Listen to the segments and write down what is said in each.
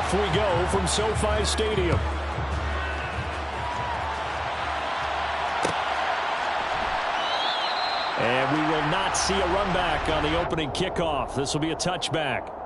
Off we go from SoFi Stadium. And we will not see a run back on the opening kickoff. This will be a touchback.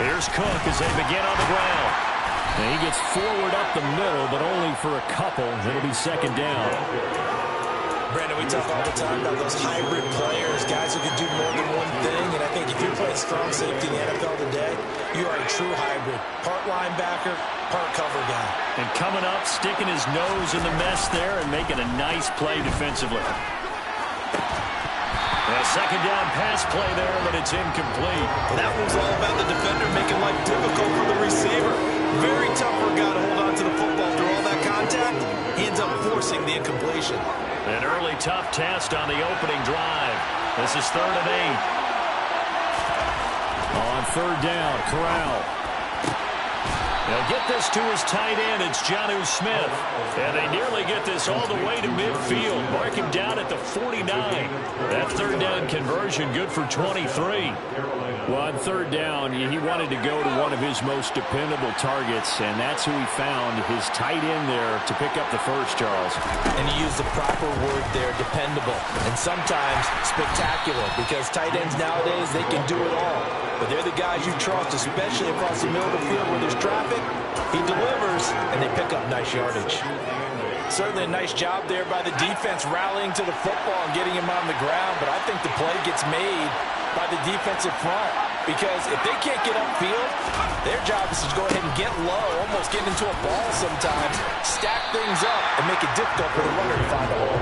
Here's Cook as they begin on the ground. And he gets forward up the middle, but only for a couple. It'll be second down. Brandon, we talk all the time about those hybrid players, guys who can do more than one thing. And I think if you're playing strong safety in the NFL today, you are a true hybrid. Part linebacker, part cover guy. And coming up, sticking his nose in the mess there and making a nice play defensively. A second down pass play there, but it's incomplete. Well, that was all about the defender making life difficult for the receiver. Very tough for a guy to hold on to the football through all that contact. He ends up forcing the incompletion. An early tough test on the opening drive. This is 3rd and 8. On 3rd down, Corral. They'll get this to his tight end. It's Jonnu Smith. And they nearly get this all the way to midfield. Mark him down at the 49. That 3rd down conversion good for 23. Well, on 3rd down, he wanted to go to one of his most dependable targets, and that's who he found, his tight end there, to pick up the first, Charles. And he used the proper word there, dependable, and sometimes spectacular, because tight ends nowadays, they can do it all. But they're the guys you trust, especially across the middle of the field where there's traffic. He delivers, and they pick up nice yardage. Certainly a nice job there by the defense rallying to the football and getting him on the ground, but I think the play gets made by the defensive front, because if they can't get upfield, their job is to go ahead and get low, almost get into a ball sometimes, stack things up, and make it difficult for the runner to find a hole.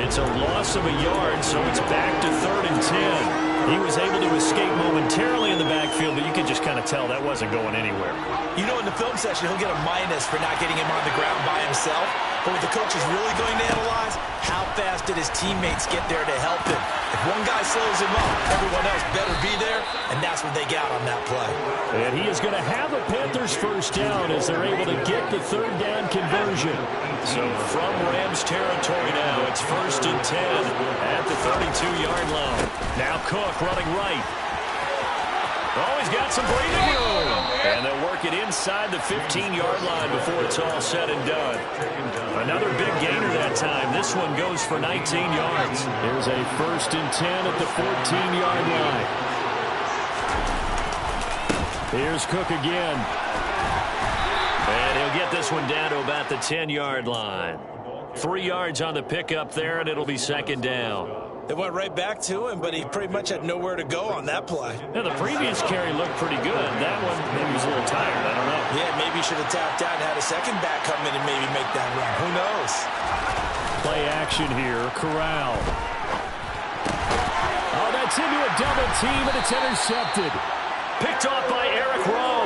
It's a loss of a yard, so it's back to 3rd and 10. He was able to escape momentarily in the backfield, but you could just kind of tell that wasn't going anywhere. You know, in the film session, he'll get a minus for not getting him on the ground by himself. But what the coach is really going to analyze, how fast did his teammates get there to help him? If one guy slows him up, everyone else better be there, and that's what they got on that play. And he is going to have a Panthers first down as they're able to get the 3rd down conversion. So from Rams territory now, it's 1st and 10 at the 32-yard line. Now Cook running right. Oh, he's got some breathing room. And they'll work it inside the 15-yard line before it's all said and done. Another big gainer that time. This one goes for 19 yards. Here's a 1st and 10 at the 14-yard line. Here's Cook again. And he'll get this one down to about the 10-yard line. 3 yards on the pickup there, and it'll be second down. They went right back to him, but he pretty much had nowhere to go on that play. Yeah, the previous carry looked pretty good. That one, maybe he was a little tired. I don't know. Yeah, maybe he should have tapped out and had a second back come in and maybe make that run. Who knows? Play action here. Corral. Oh, that's into a double team, and it's intercepted. Picked off by Eric Rowe.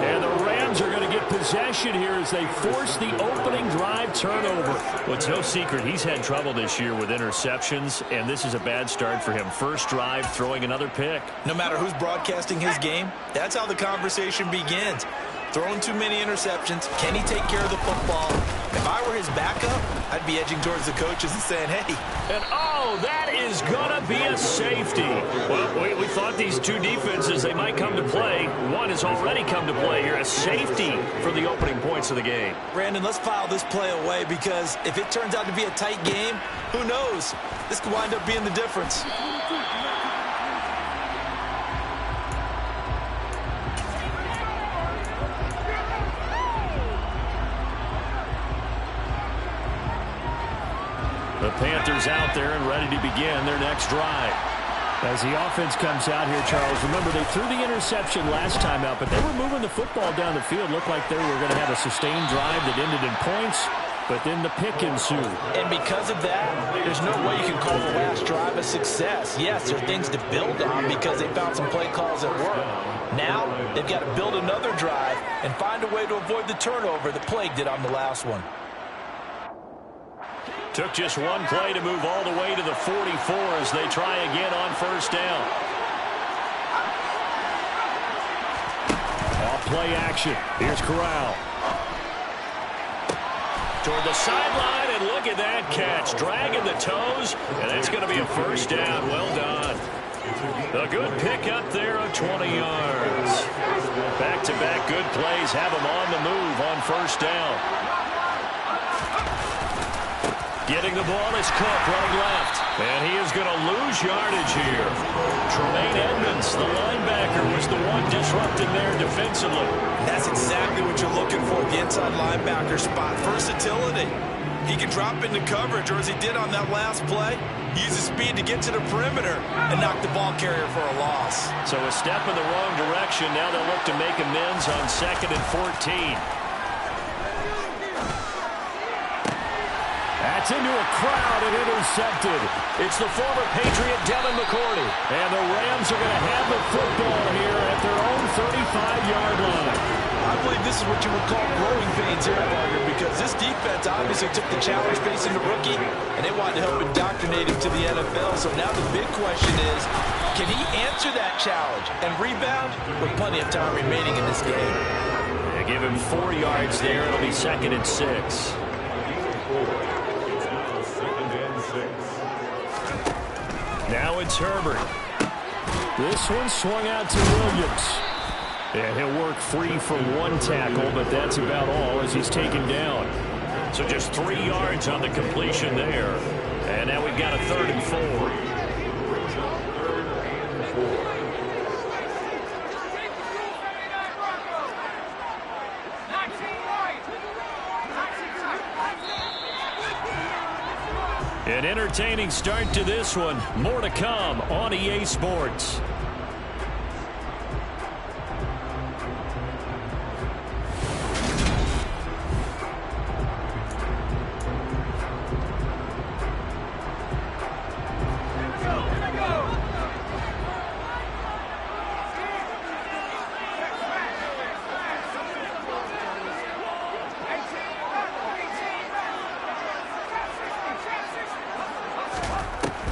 And the Rams are going to get possession here as they force the opening drive turnover. Well, it's no secret he's had trouble this year with interceptions, and this is a bad start for him. First drive, throwing another pick. No matter who's broadcasting his game, that's how the conversation begins. Throwing too many interceptions. Can he take care of the football? If I were his backup, I'd be edging towards the coaches and saying, hey. And, oh, that is going to be a safety. Well, we thought these two defenses, they might come to play. One has already come to play here. A safety for the opening points of the game. Brandon, let's file this play away, because if it turns out to be a tight game, who knows? This could wind up being the difference. The Panthers out there and ready to begin their next drive. As the offense comes out here, Charles, remember they threw the interception last time out, but they were moving the football down the field. Looked like they were going to have a sustained drive that ended in points, but then the pick ensued. And because of that, there's no way you can call the last drive a success. Yes, there are things to build on because they found some play calls that work. Now, they've got to build another drive and find a way to avoid the turnover that plagued it on the last one. Took just one play to move all the way to the 44 as they try again on first down. Off play action. Here's Corral. Toward the sideline, and look at that catch. Dragging the toes, and that's going to be a first down. Well done. A good pickup there of 20 yards. Back-to-back good plays have him on the move on first down. Getting the ball is Cook running left. And he is going to lose yardage here. Tremaine Edmonds, the linebacker, was the one disrupted there defensively. That's exactly what you're looking for, the inside linebacker spot. Versatility. He can drop into coverage, or as he did on that last play, use his speed to get to the perimeter and knock the ball carrier for a loss. So a step in the wrong direction. Now they'll look to make amends on 2nd and 14. That's into a crowd and intercepted. It's the former Patriot Devin McCourty. And the Rams are going to have the football here at their own 35-yard line. I believe this is what you would call growing pains here, Parker, because this defense obviously took the challenge facing the rookie, and they wanted to help indoctrinate him to the NFL. So now the big question is, can he answer that challenge and rebound with plenty of time remaining in this game? They give him 4 yards there. It'll be 2nd and 6. Now it's Herbert. This one swung out to Williams. And he'll work free from one tackle, but that's about all as he's taken down. So just 3 yards on the completion there. And now we've got a 3rd and 4. An entertaining start to this one. More to come on EA Sports.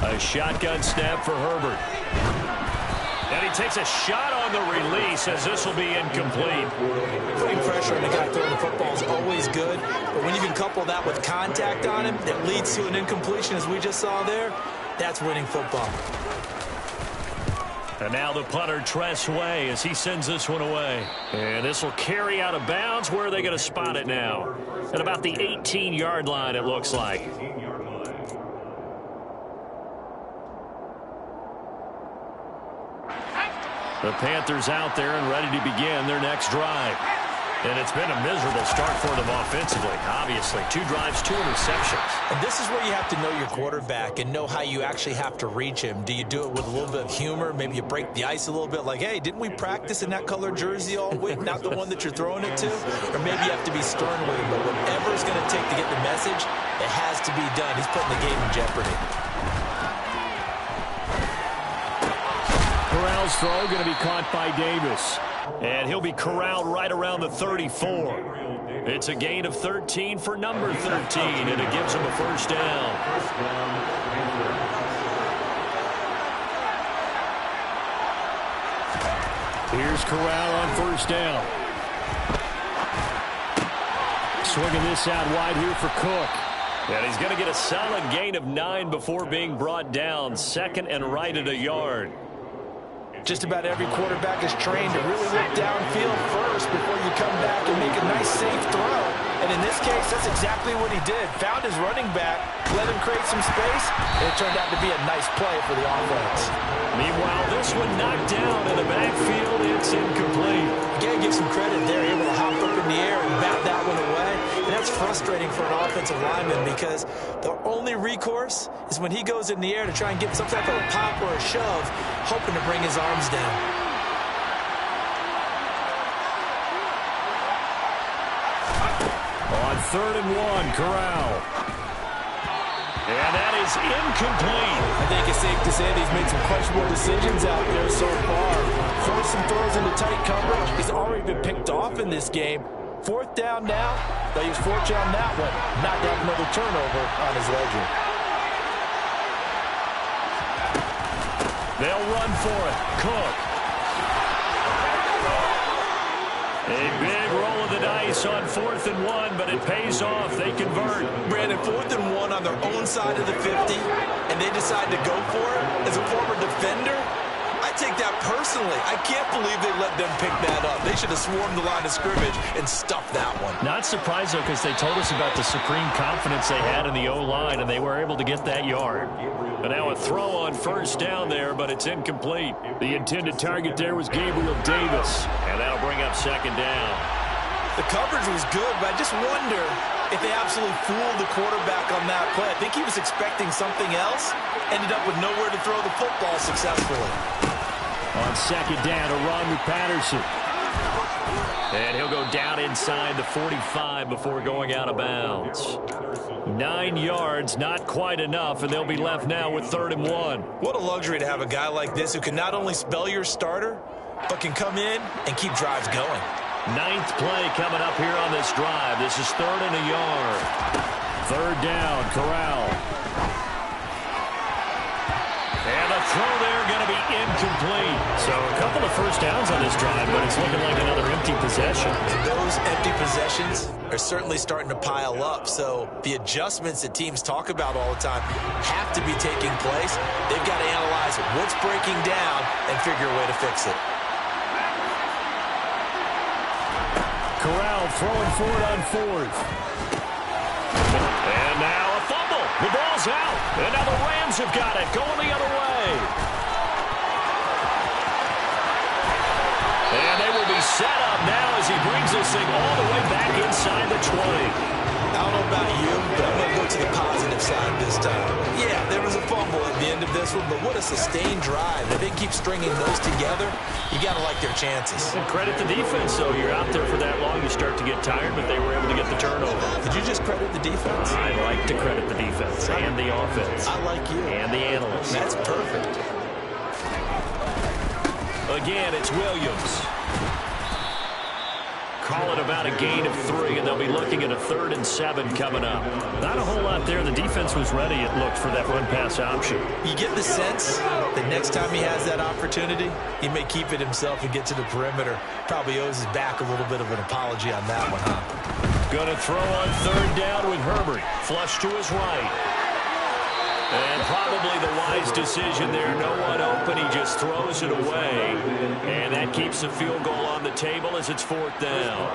A shotgun snap for Herbert. And he takes a shot on the release as this will be incomplete. Putting pressure on the guy throwing the football is always good, but when you can couple that with contact on him that leads to an incompletion, as we just saw there, that's winning football. And now the punter, Tress Way, as he sends this one away. And this will carry out of bounds. Where are they going to spot it now? At about the 18-yard line, it looks like. The Panthers out there and ready to begin their next drive. And it's been a miserable start for them offensively, obviously. 2 drives, 2 interceptions. And this is where you have to know your quarterback and know how you actually have to reach him. Do you do it with a little bit of humor? Maybe you break the ice a little bit like, hey, didn't we practice in that colored jersey all week? Not the one that you're throwing it to? Or maybe you have to be stern with him. But whatever it's going to take to get the message, it has to be done. He's putting the game in jeopardy. Corral's throw going to be caught by Davis. And he'll be corralled right around the 34. It's a gain of 13 for number 13, and it gives him a first down. Here's Corral on first down. Swinging this out wide here for Cook. And he's going to get a solid gain of 9 before being brought down. 2nd and right at a yard. Just about every quarterback is trained to really look downfield first before you come back and make a nice, safe throw. And in this case, that's exactly what he did. Found his running back, let him create some space, and it turned out to be a nice play for the offense. Meanwhile, this one knocked down in the backfield. It's incomplete. You got to give some credit there. Able to hop up in the air and bat that one away. And that's frustrating for an offensive lineman because the only recourse is when he goes in the air to try and get some type of a pop or a shove, hoping to bring his arms down. On 3rd and 1, Corral. And that is incomplete. I think it's safe to say that he's made some questionable decisions out there so far. Forced some throws into tight coverage. He's already been picked off in this game. 4th down now. But he was fortunate on that one, not to have another turnover on his ledger. They'll run for it. Cook. A big roll of the dice on 4th and 1, but it pays off. They convert. Brandon, 4th and 1 on their own side of the 50, and they decide to go for it. As a former defender, I take that personally. I can't believe they let them pick that up. They should have swarmed the line of scrimmage and stuffed that one. Not surprised, though, because they told us about the supreme confidence they had in the O-line, and they were able to get that yard. And now a throw on 1st down there, but it's incomplete. The intended target there was Gabriel Davis, and that'll bring up 2nd down. The coverage was good, but I just wonder if they absolutely fooled the quarterback on that play. I think he was expecting something else, ended up with nowhere to throw the football successfully. On 2nd down, a run with Patterson. And he'll go down inside the 45 before going out of bounds. 9 yards, not quite enough, and they'll be left now with 3rd and 1. What a luxury to have a guy like this who can not only spell your starter, but can come in and keep drives going. 9th play coming up here on this drive. This is 3rd and a yard. 3rd down, Corral. And the throw there going to be incomplete. So a couple of 1st downs on this drive, but it's looking like another empty possession. And those empty possessions are certainly starting to pile up. So the adjustments that teams talk about all the time have to be taking place. They've got to analyze what's breaking down and figure a way to fix it. Corral throwing for it on 4th. And now a fumble. The ball's out. And now the Rams have got it, going the other way. And they will be set up now as he brings this thing all the way back inside the 20. I don't know about you, but I'm going to go to the positive side this time. Yeah, there was a fumble at the end of this one, but what a sustained drive. If they keep stringing those together, you got to like their chances. And credit the defense, though. You're out there for that long, you start to get tired, but they were able to get the turnover. Did you just credit the defense? I like to credit the defense and the offense. I like you. And the analysts. That's perfect. Again, it's Williams. Call it about a gain of 3, and they'll be looking at a 3rd and 7 coming up. Not a whole lot there. The defense was ready, it looked, for that run-pass option. You get the sense that next time he has that opportunity, he may keep it himself and get to the perimeter. Probably owes his back a little bit of an apology on that one, huh? Going to throw on 3rd down with Herbert. Flush to his right. And probably the wise decision there. No one open. He just throws it away. And that keeps the field goal on the table as it's 4th down.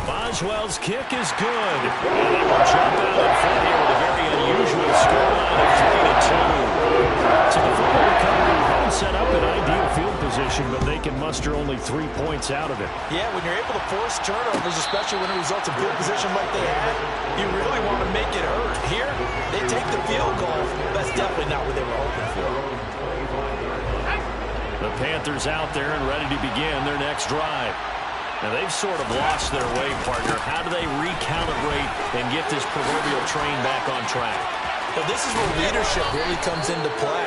Boswell's kick is good. And they will jump out in front here with a very unusual scoreline of 3-2. So the football recovery hadn't set up an ideal field position, but they can muster only 3 points out of it. Yeah, when you're able to force turnovers, especially when it results in field position like they had, you really want to make it hurt. Here, they take the field goal. That's definitely not what they were hoping for. The Panthers out there and ready to begin their next drive. Now, they've sort of lost their way, partner. How do they recalibrate and get this proverbial train back on track? Well, this is where leadership really comes into play.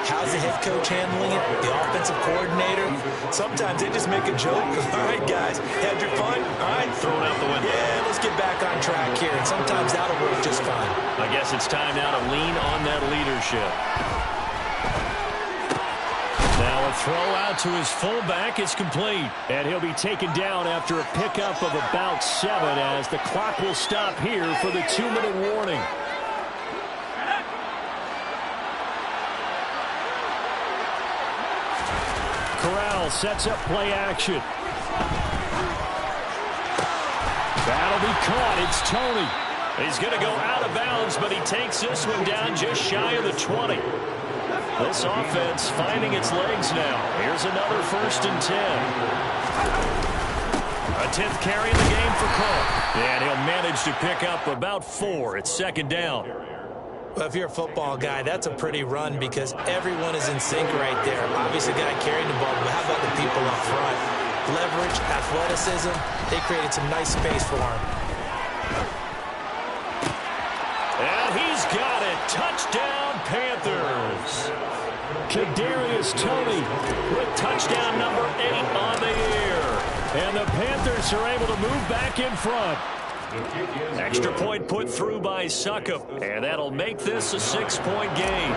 How's the head coach handling it? The offensive coordinator? Sometimes they just make a joke. All right, guys, had your fun? All right. Throw it out the window. Yeah, let's get back on track here. And sometimes that'll work just fine. I guess it's time now to lean on that leadership. Now a throw out to his fullback. It's complete. And he'll be taken down after a pickup of about 7 as the clock will stop here for the 2-minute warning. Corral sets up play action. That'll be caught. It's Tony. He's going to go out of bounds, but he takes this one down just shy of the 20. This offense finding its legs now. Here's another 1st and 10. A 10th carry in the game for Cook. And he'll manage to pick up about 4. It's 2nd down. Well, if you're a football guy, that's a pretty run because everyone is in sync right there. Obviously, the guy carrying the ball, but how about the people up front? Leverage, athleticism, they created some nice space for him. And he's got it. Touchdown, Panthers. Kadarius Toney with touchdown number 8 on the year. And the Panthers are able to move back in front. Extra point put through by Succop, and that'll make this a 6-point game.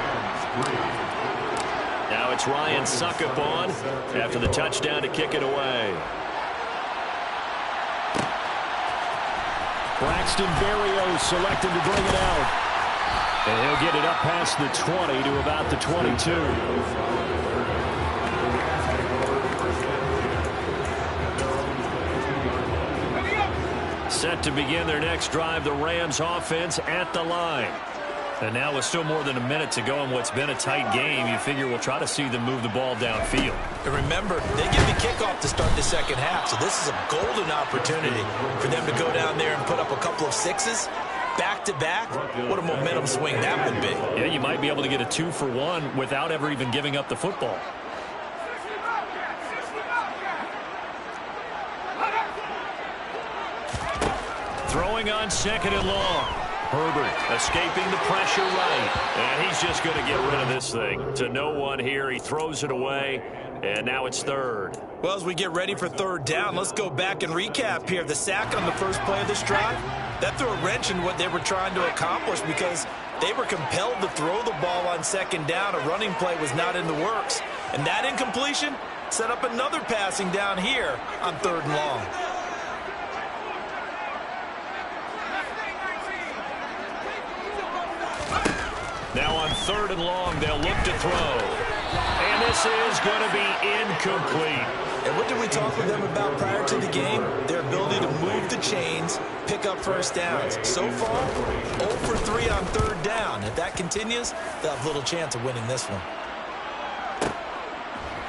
Now it's Ryan Succop on after the touchdown to kick it away. Braxton Berrios selected to bring it out. And he'll get it up past the 20 to about the 22. Set to begin their next drive, the Rams offense at the line. And now with still more than a minute to go in what's been a tight game, you figure we'll try to see them move the ball downfield. And remember, they get the kickoff to start the second half, so this is a golden opportunity for them to go down there and put up a couple of sixes back-to-back. What a momentum swing that would be. Yeah, you might be able to get a 2-for-1 without ever even giving up the football. Throwing on second and long. Herbert escaping the pressure right. And he's just going to get rid of this thing. To no one here. He throws it away. And now it's third. Well, as we get ready for third down, let's go back and recap here. The sack on the first play of this drive, that threw a wrench in what they were trying to accomplish because they were compelled to throw the ball on second down. A running play was not in the works. And that incompletion set up another passing down here on third and long. Now on third and long, they'll look to throw. And this is going to be incomplete. And what did we talk with them about prior to the game? Their ability to move the chains, pick up first downs. So far, 0 for 3 on third down. If that continues, they'll have little chance of winning this one.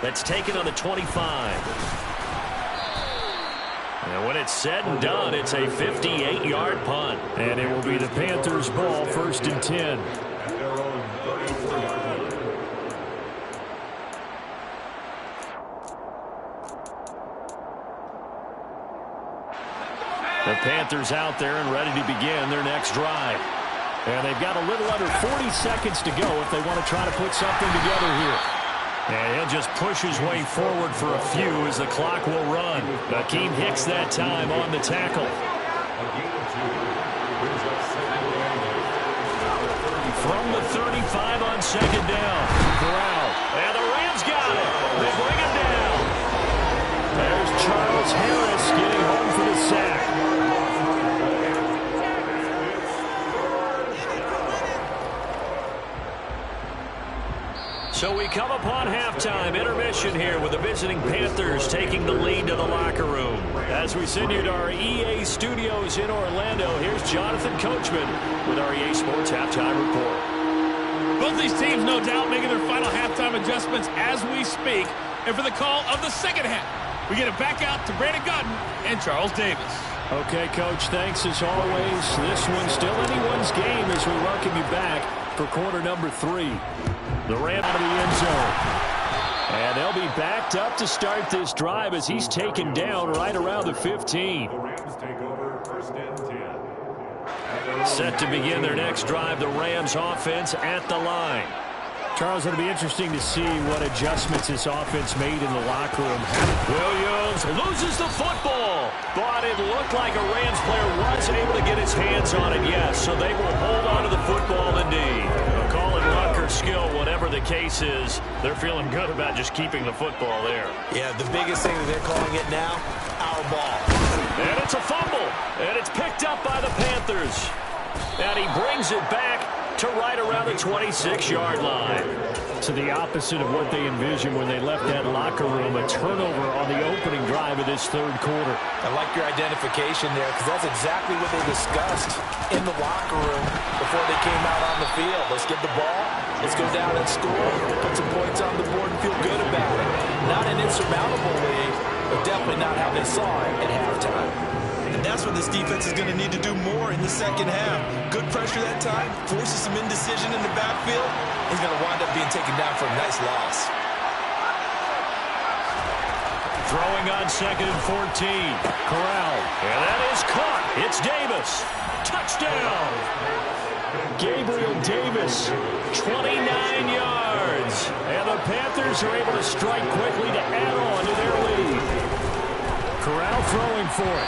That's taken on the 25. And when it's said and done, it's a 58-yard punt. And it will be the Panthers' ball, 1st and 10. The Panthers out there and ready to begin their next drive. And they've got a little under 40 seconds to go if they want to try to put something together here. And he'll just push his way forward for a few as the clock will run. Akeem Hicks that time on the tackle. From the 35 on second down. Corral. And the Rams got it. They bring him down. There's Charles Harris getting home for the sack. So we come upon halftime intermission here with the visiting Panthers taking the lead to the locker room. As we send you to our EA studios in Orlando, here's Jonathan Coachman with our EA Sports Halftime Report. Both these teams, no doubt, making their final halftime adjustments as we speak. And for the call of the second half, we get it back out to Brandon Gutton and Charles Davis. Okay, Coach, thanks as always. This one's still anyone's game as we welcome you back for quarter number 3. The Rams out of the end zone. And they'll be backed up to start this drive as he's taken down right around the 15. Set to begin their next drive, the Rams offense at the line. Charles, it'll be interesting to see what adjustments this offense made in the locker room. Williams loses the football, but it looked like a Rams player was able to get his hands on it, yes, so they will hold on to the football indeed. Call it luck or skill, whatever the case is, they're feeling good about just keeping the football there. Yeah, the biggest thing that they're calling it now, our ball. And it's a fumble, and it's picked up by the Panthers. And he brings it back to right around the 26-yard line. To the opposite of what they envisioned when they left that locker room, a turnover on the opening drive of this third quarter. I like your identification there because that's exactly what they discussed in the locker room before they came out on the field. Let's get the ball, let's go down and score, put some points on the board and feel good about it. Not an insurmountable lead, but definitely not how they saw it at halftime. And that's what this defense is going to need to do more in the second half. Good pressure that time, forces some indecision in the backfield. He's going to wind up being taken down for a nice loss. Throwing on second and 14. Corral. And that is caught. It's Davis. Touchdown. Gabriel Davis, 29 yards. And the Panthers are able to strike quickly to add on to their lead. Corral throwing for it.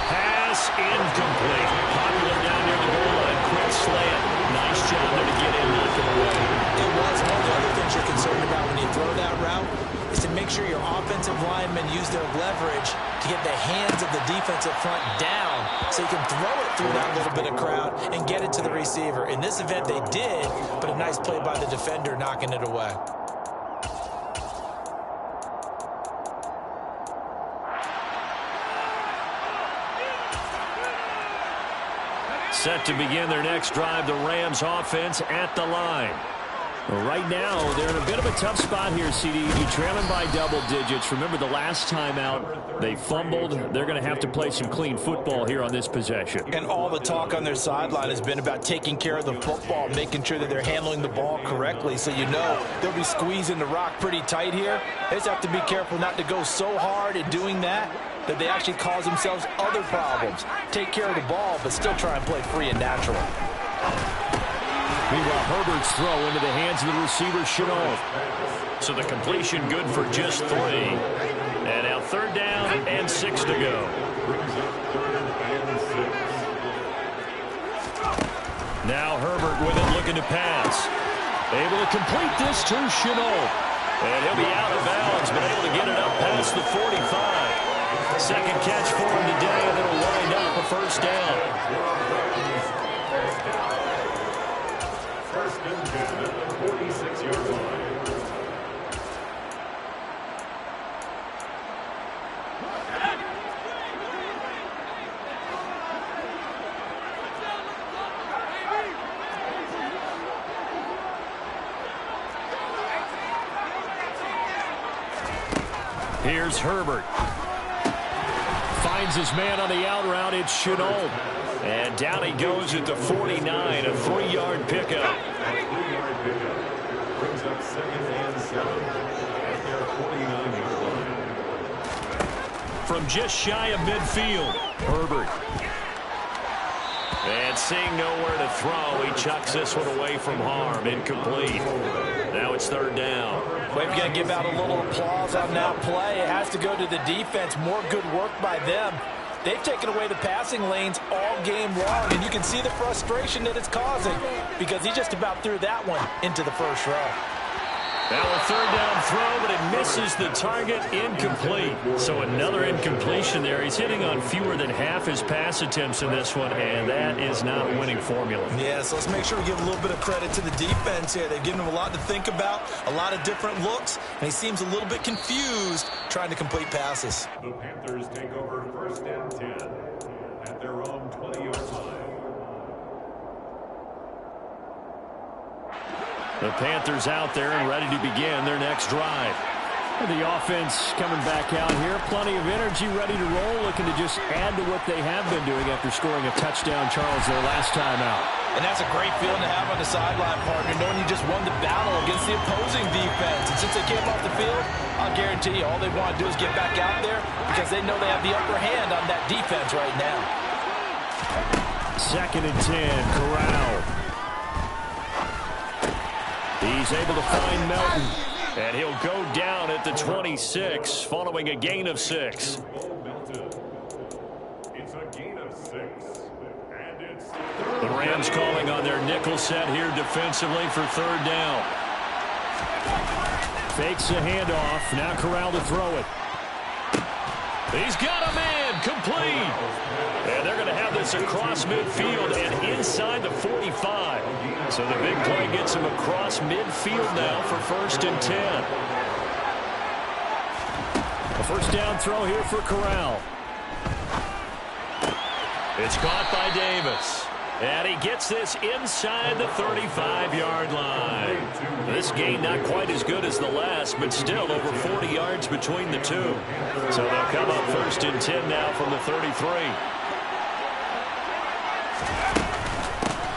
Pass incomplete. Popular down near the goal line. Quick slant. Nice job there to get in, knock it away. It was one of the other things you're concerned about when you throw that route is to make sure your offensive linemen use their leverage to get the hands of the defensive front down so you can throw it through that little bit of crowd and get it to the receiver. In this event, they did, but a nice play by the defender knocking it away. Set to begin their next drive, the Rams offense at the line. Well, right now, they're in a bit of a tough spot here, CD. You trailing by double digits. Remember the last time out, they fumbled. They're going to have to play some clean football here on this possession. And all the talk on their sideline has been about taking care of the football, making sure that they're handling the ball correctly. So you know they'll be squeezing the rock pretty tight here. They just have to be careful not to go so hard in doing that they actually cause themselves other problems. Take care of the ball, but still try and play free and natural. Meanwhile, Herbert's throw into the hands of the receiver, Chenault. So the completion good for just 3. And now 3rd down and 6 to go. Now Herbert with it, looking to pass. Able to complete this to Chenault. And he'll be out of bounds, but able to get it up past the 45. Second catch for him today, and it'll wind up a 1st down. First and 10 at the 46-yard line. Here's Herbert. Finds his man on the out route. It's Chenault. And down he goes at the 49, a 3-yard pickup. Brings up 2nd and 7 at their 49-yard line. From just shy of midfield, Herbert. And seeing nowhere to throw, he chucks this one away from harm. Incomplete. Now it's 3rd down. We've got to give out a little applause on that play. It has to go to the defense. More good work by them. They've taken away the passing lanes all game long, and you can see the frustration that it's causing because he just about threw that one into the 1st row. Now a 3rd down throw, but it misses the target, incomplete. So another incompletion there. He's hitting on fewer than half his pass attempts in this one, and that is not a winning formula. Yeah, so let's make sure we give a little bit of credit to the defense here. They've given him a lot to think about, a lot of different looks, and he seems a little bit confused trying to complete passes. The Panthers take over 1st and 10 at their own 20-yard line. The Panthers out there and ready to begin their next drive. The offense coming back out here. Plenty of energy, ready to roll, looking to just add to what they have been doing after scoring a touchdown, Charles, their last time out. And that's a great feeling to have on the sideline, partner, knowing you just won the battle against the opposing defense. And since they came off the field, I'll guarantee you all they want to do is get back out there because they know they have the upper hand on that defense right now. 2nd and 10, Corral. He's able to find Melton, and he'll go down at the 26 following a gain of 6. It's a gain of 6, and it's The Rams calling on their nickel set here defensively for 3rd down. Fakes a handoff. Now Corral to throw it. He's got a man complete. And they're going to have this across midfield and inside the 45. So the big play gets him across midfield now for 1st and 10. A 1st down throw here for Corral. It's caught by Davis. And he gets this inside the 35-yard line. This gain not quite as good as the last, but still over 40 yards between the two. So they'll come up 1st and 10 now from the 33.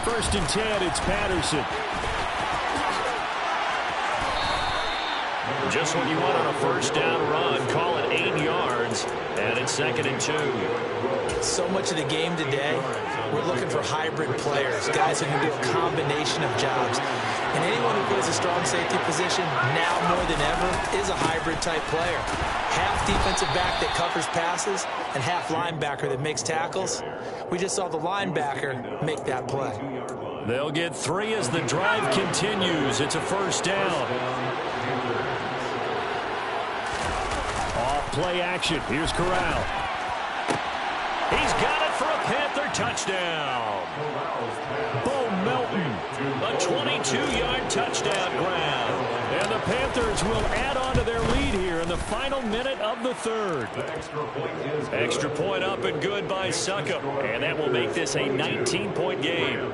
1st and 10, it's Patterson. Just what you want on a 1st down run. Call it 8 yards. And it's 2nd and 2. So much of the game today, we're looking for hybrid players, guys who can do a combination of jobs. And anyone who plays a strong safety position, now more than ever, is a hybrid-type player. Half defensive back that covers passes and half linebacker that makes tackles. We just saw the linebacker make that play. They'll get 3 as the drive continues. It's a 1st down. Off play action. Here's Corral. He's got it for a Panther touchdown. Bo Melton, a 22-yard touchdown grab. And the Panthers will add on to their lead here in the final minute of the 3rd. Extra point up and good by Succop. And that will make this a 19-point game.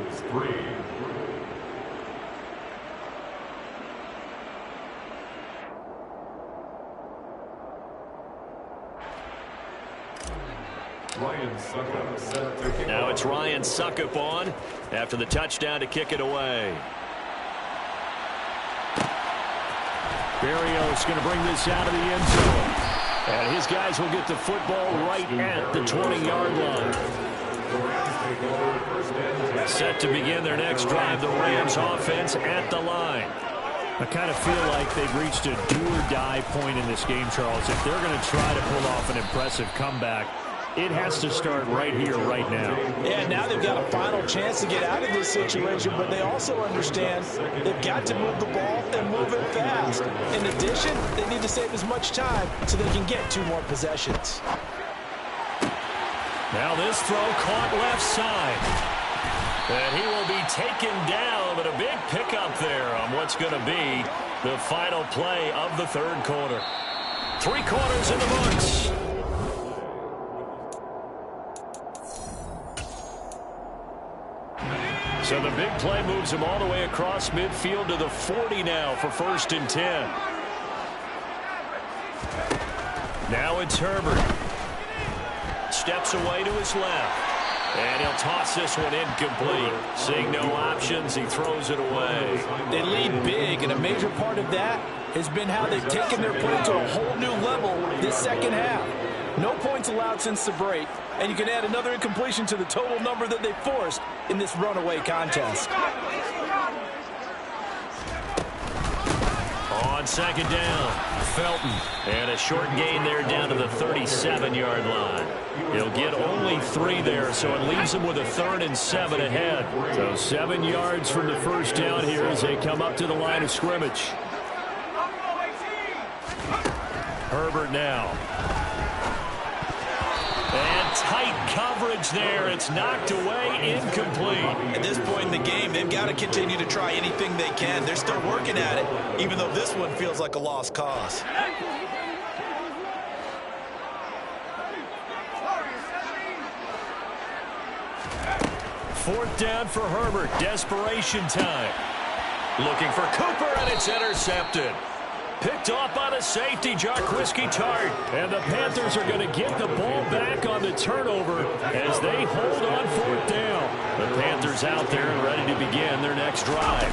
Now it's Ryan Succop on after the touchdown to kick it away. Berrios going to bring this out of the end zone. And his guys will get the football right at the 20-yard line. Set to begin their next drive, the Rams offense at the line. I kind of feel like they've reached a do-or-die point in this game, Charles. If they're going to try to pull off an impressive comeback, it has to start right here, right now. Yeah, now they've got a final chance to get out of this situation, but they also understand they've got to move the ball and move it fast. In addition, they need to save as much time so they can get 2 more possessions. Now this throw caught left side. And he will be taken down, but a big pickup there on what's going to be the final play of the 3rd quarter. 3 quarters in the books. So the big play moves him all the way across midfield to the 40 now for 1st and 10. Now it's Herbert. Steps away to his left. And he'll toss this one incomplete. Seeing no options, he throws it away. They lead big, and a major part of that has been how they've taken their play to a whole new level this 2nd half. No points allowed since the break, and you can add another incompletion to the total number that they forced in this runaway contest. On 2nd down, Felton. And a short gain there down to the 37-yard line. He'll get only 3 there, so it leaves him with a 3rd and 7 ahead. So 7 yards from the 1st down here as they come up to the line of scrimmage. Herbert now. And tight coverage there. It's knocked away, incomplete. At this point in the game, they've got to continue to try anything they can. They're still working at it, even though this one feels like a lost cause. Fourth down for Herbert. Desperation time. Looking for Cooper, and it's intercepted. Picked off by the safety, Jarquiski Tart. And the Panthers are going to get the ball back on the turnover as they hold on 4th down. The Panthers out there and ready to begin their next drive.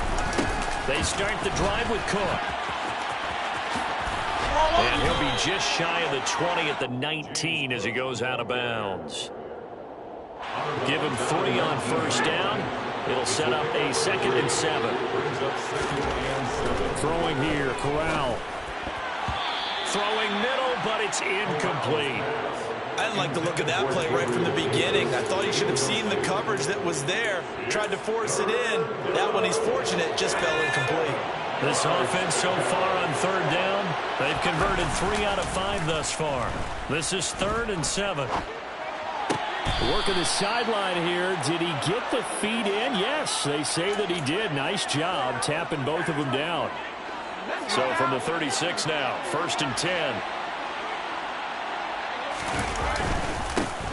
They start the drive with Cook. And he'll be just shy of the 20 at the 19 as he goes out of bounds. Give him 3 on 1st down. It'll set up a 2nd and 7. Throwing here, Corral. Throwing middle, but it's incomplete. I didn't like the look of that play right from the beginning. I thought he should have seen the coverage that was there, tried to force it in. That one, he's fortunate, just fell incomplete. This offense so far on 3rd down, they've converted 3 out of 5 thus far. This is 3rd and 7. Work of the sideline here. Did he get the feet in? Yes, they say that he did. Nice job tapping both of them down. So from the 36 now, 1st and 10.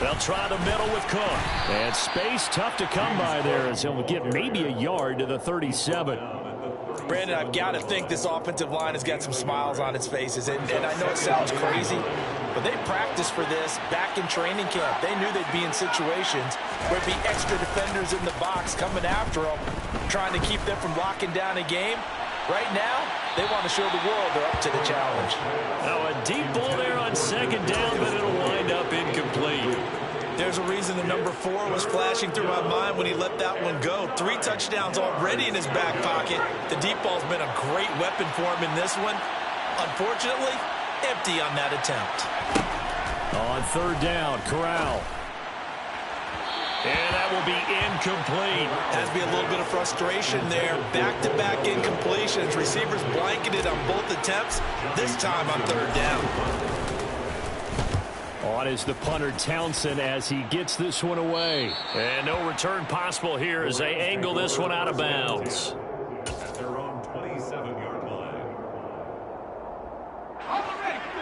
They'll try the middle with Cook. And space tough to come by there as he'll get maybe a yard to the 37. Brandon, I've got to think this offensive line has got some smiles on its faces. And I know it sounds crazy, but they practiced for this back in training camp. They knew they'd be in situations where it'd be extra defenders in the box coming after them, trying to keep them from locking down a game. Right now, they want to show the world they're up to the challenge. Now a deep ball there on second down, but it'll wind up incomplete. There's a reason the number 4 was flashing through my mind when he let that one go. 3 touchdowns already in his back pocket. The deep ball's been a great weapon for him in this one. Unfortunately, empty on that attempt. On third down, Corral. And that will be incomplete. Has to be a little bit of frustration there. Back-to-back incompletions. Receivers blanketed on both attempts, this time on third down. On is the punter Townsend as he gets this one away. And no return possible here as they angle this one out of bounds. At their own 27-yard line.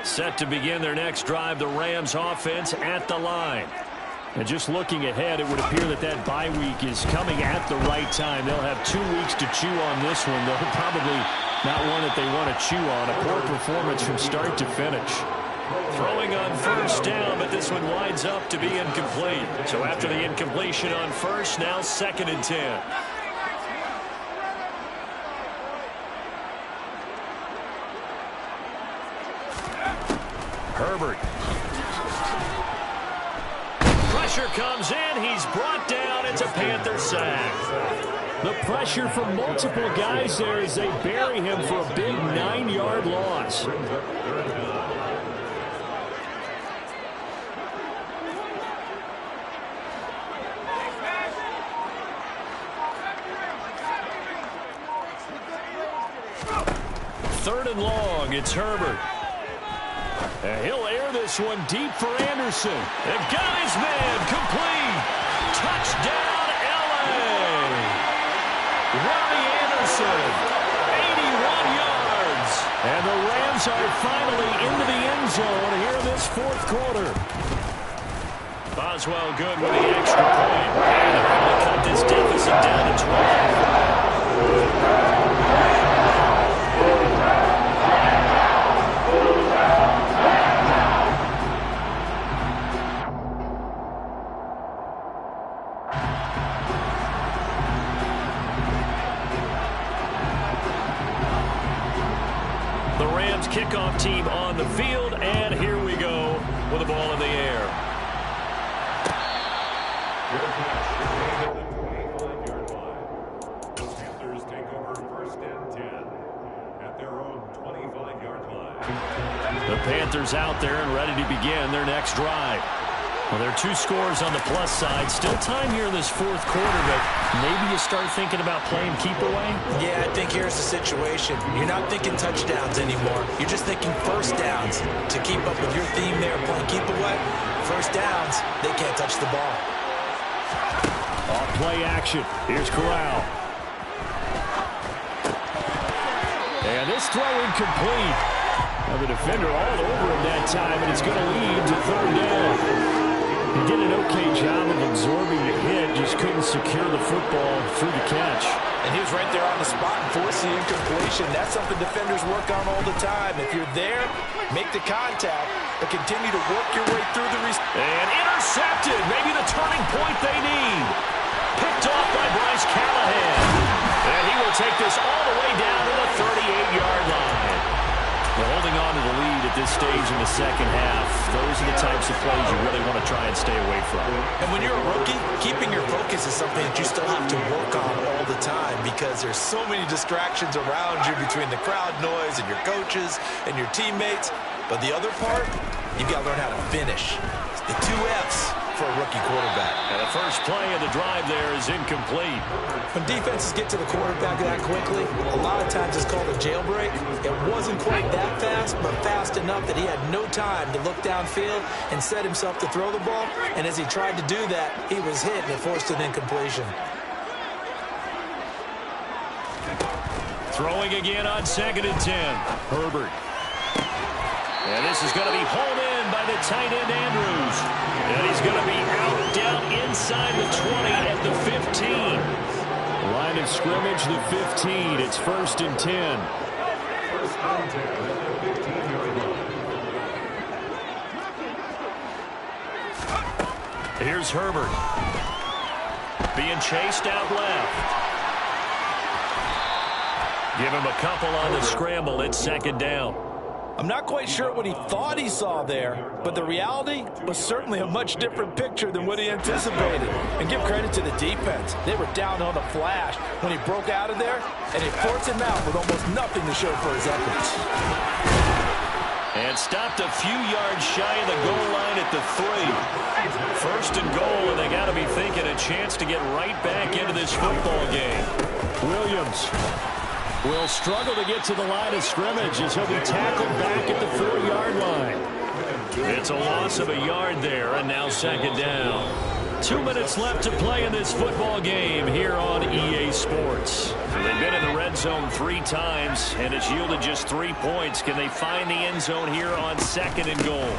Set to begin their next drive, the Rams offense at the line. And just looking ahead, it would appear that that bye week is coming at the right time. They'll have 2 weeks to chew on this one. They'll probably not one that they want to chew on. A poor performance from start to finish. Throwing on first down, but this one winds up to be incomplete. So after the incompletion on first, now 2nd and 10. Herbert. Pressure comes in. He's brought down. It's a Panther sack. The pressure from multiple guys there as they bury him for a big 9-yard loss. Third and long. It's Herbert. And he'll air this one deep for Anderson. And got his man complete. Touchdown, L.A. Robbie Anderson, 81 yards. And the Rams are finally into the end zone here in this 4th quarter. Boswell good with the extra point. And they're able to cut this deficit down to 12. Kickoff team on the field, and here we go with the ball in the air. The Panthers take over 1st and 10 at their own 25-yard line. The Panthers out there and ready to begin their next drive. Well, there are 2 scores on the plus side. Still time here in this 4th quarter, but maybe you start thinking about playing keep away? Yeah, I think here's the situation. You're not thinking touchdowns anymore. You're just thinking first downs. To keep up with your theme there, playing keep away, first downs, they can't touch the ball. Off play action. Here's Corral. And this throw incomplete. Now the defender all over him that time, and it's going to lead to 3rd down. He did an okay job of absorbing the hit, just couldn't secure the football through the catch. And he was right there on the spot and forced the incompletion. That's something defenders work on all the time. If you're there, make the contact, but continue to work your way through the and intercepted. Maybe the turning point they need. Picked off by Bryce Callahan. And he will take this all the way down to the 38-yard line. But holding on to the lead at this stage in the 2nd half, those are the types of plays you really want to try and stay away from. And when you're a rookie, keeping your focus is something that you still have to work on all the time because there's so many distractions around you between the crowd noise and your coaches and your teammates. But the other part, you've got to learn how to finish. The 2 F's for a rookie quarterback. And the first play of the drive there is incomplete. When defenses get to the quarterback that quickly, a lot of times it's called a jailbreak. It wasn't quite that fast, but fast enough that he had no time to look downfield and set himself to throw the ball. And as he tried to do that, he was hit and it forced an incompletion. Throwing again on 2nd and 10. Herbert. And this is going to be hauled in by the tight end Andrews. And he's going to be out down inside the 20 at the 15. Line of scrimmage, the 15. It's 1st and 10. 1st and 10 at the 15-yard line. Here's Herbert. Being chased out left. Give him a couple on the scramble. It's second down. I'm not quite sure what he thought he saw there, but the reality was certainly a much different picture than what he anticipated. And give credit to the defense. They were down on the flash when he broke out of there, and he forced him out with almost nothing to show for his efforts. And stopped a few yards shy of the goal line at the 3. First and goal, and they got to be thinking a chance to get right back into this football game. Williams will struggle to get to the line of scrimmage as he'll be tackled back at the 4-yard line. It's a loss of a yard there, and now second down. 2 minutes left to play in this football game here on EA Sports. They've been in the red zone 3 times, and it's yielded just 3 points. Can they find the end zone here on second and goal?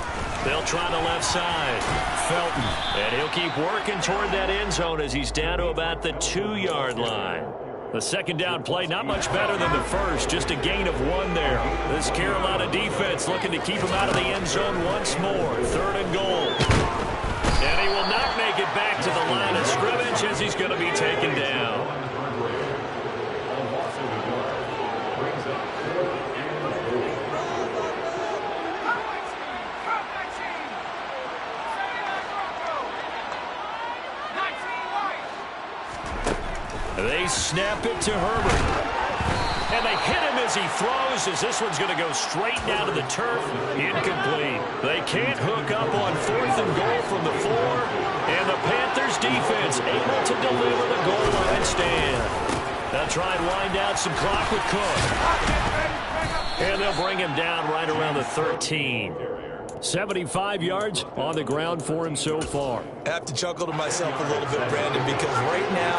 They'll try the left side. Felton, and he'll keep working toward that end zone as he's down to about the 2-yard line. The second down play, not much better than the first, just a gain of 1 there. This Carolina defense looking to keep him out of the end zone once more. Third and goal. And he will not make it back to the line of scrimmage as he's going to be taken down. They snap it to Herbert. And they hit him as he throws, as this one's going to go straight down to the turf. Incomplete. They can't hook up on 4th and goal from the 4. And the Panthers defense able to deliver the goal line stand. They'll try and wind out some clock with Cook. And they'll bring him down right around the 13. 75 yards on the ground for him so far. I have to chuckle to myself a little bit, Brandon, because right now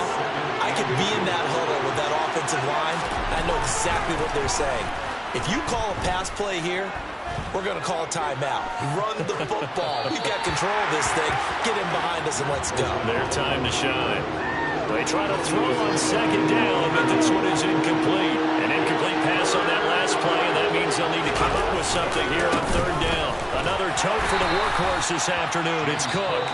I could be in that huddle with that offensive line. I know exactly what they're saying. If you call a pass play here, we're going to call a timeout. Run the football. We've got control of this thing. Get in behind us and let's go. Their time to shine. They try to throw on second down, but this one is incomplete. An incomplete pass on that last play, and that means they'll need to come up with something here on third down. Another tote for the workhorse this afternoon. It's Cook.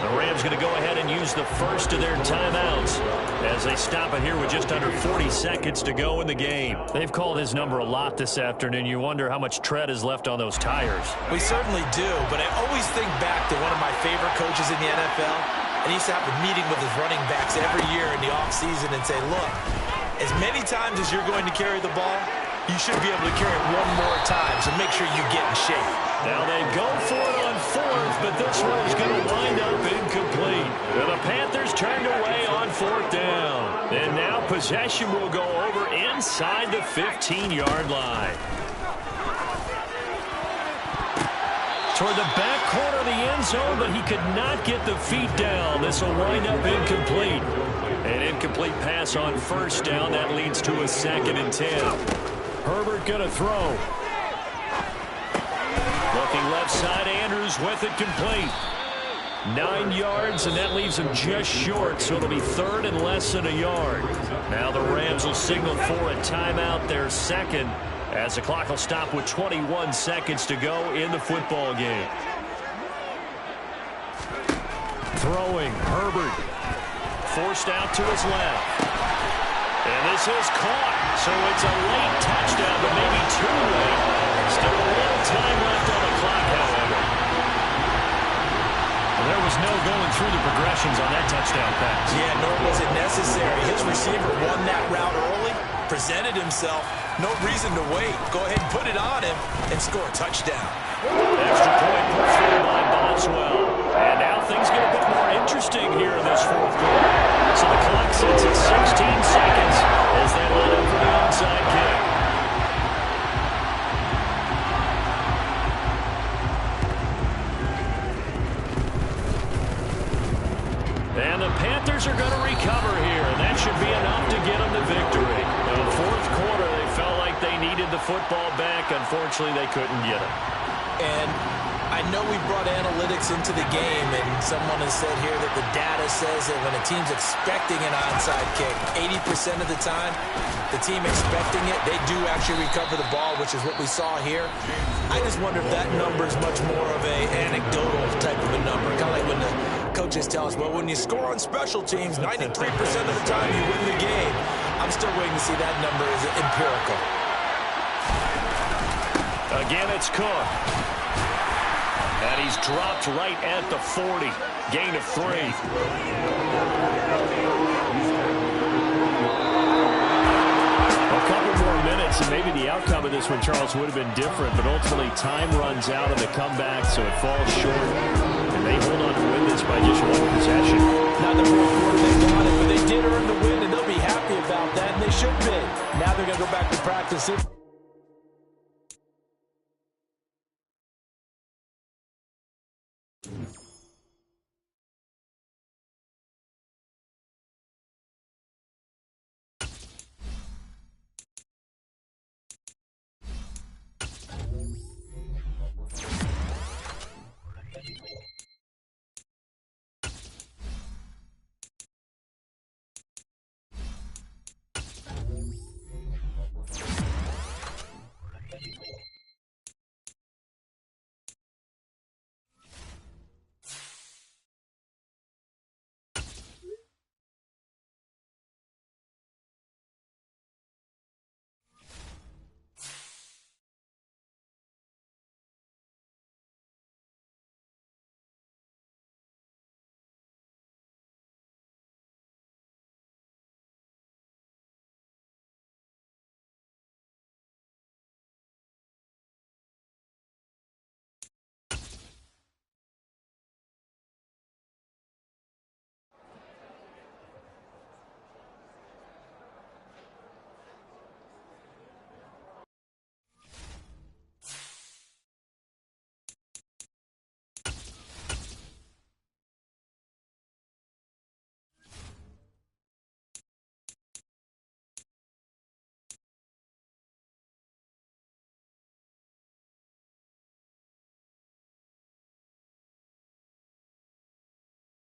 The Rams going to go ahead and use the first of their timeouts as they stop it here with just under 40 seconds to go in the game. They've called his number a lot this afternoon. You wonder how much tread is left on those tires. We certainly do, but I always think back to one of my favorite coaches in the NFL. And he used to have a meeting with his running backs every year in the offseason and say, look, as many times as you're going to carry the ball, you should be able to carry it one more time, so make sure you get in shape. Now they go for it on 4th, but this one is going to wind up incomplete. And the Panthers turned away on 4th down. And now possession will go over inside the 15-yard line. Toward the back corner of the end zone, but he could not get the feet down. This will wind up incomplete. An incomplete pass on first down. That leads to a 2nd and 10. Herbert going to throw. Looking left side, Andrews with it complete. 9 yards, and that leaves him just short, so it'll be 3rd and less than a yard. Now the Rams will signal for a timeout, their second, as the clock will stop with 21 seconds to go in the football game. Throwing, Herbert. Forced out to his left. And this is caught. So it's a late touchdown, but maybe too late. Still a little time left on the clock, however. Well, there was no going through the progressions on that touchdown pass. Yeah, nor was it necessary. His receiver won that route early, presented himself. No reason to wait. Go ahead and put it on him and score a touchdown. Extra point put through by Boswell. And now things get a bit more interesting here in this 4th quarter. So the clock sits at 16 seconds as they line up for the onside kick. And the Panthers are going to recover here, and that should be enough to get them the victory. In the 4th quarter, they felt like they needed the football back. Unfortunately, they couldn't get it. And I know we brought analytics into the game, and someone has said here that the data says that when a team's expecting an onside kick, 80% of the time, the team expecting it, they do actually recover the ball, which is what we saw here. I just wonder if that number is much more of an anecdotal type of a number, kind of like when the coaches tell us, well, when you score on special teams, 93% of the time you win the game. I I'm still waiting to see that number as empirical. Again, it's Cook. And he's dropped right at the 40. Gain of 3. A couple more minutes, and maybe the outcome of this one, Charles, would have been different. But ultimately, time runs out of the comeback, so it falls short. And they hold on to win this by just 1 possession. Not the fourth quarter they wanted, but they did earn the win, and they'll be happy about that, and they should be. Now they're going to go back to practice it.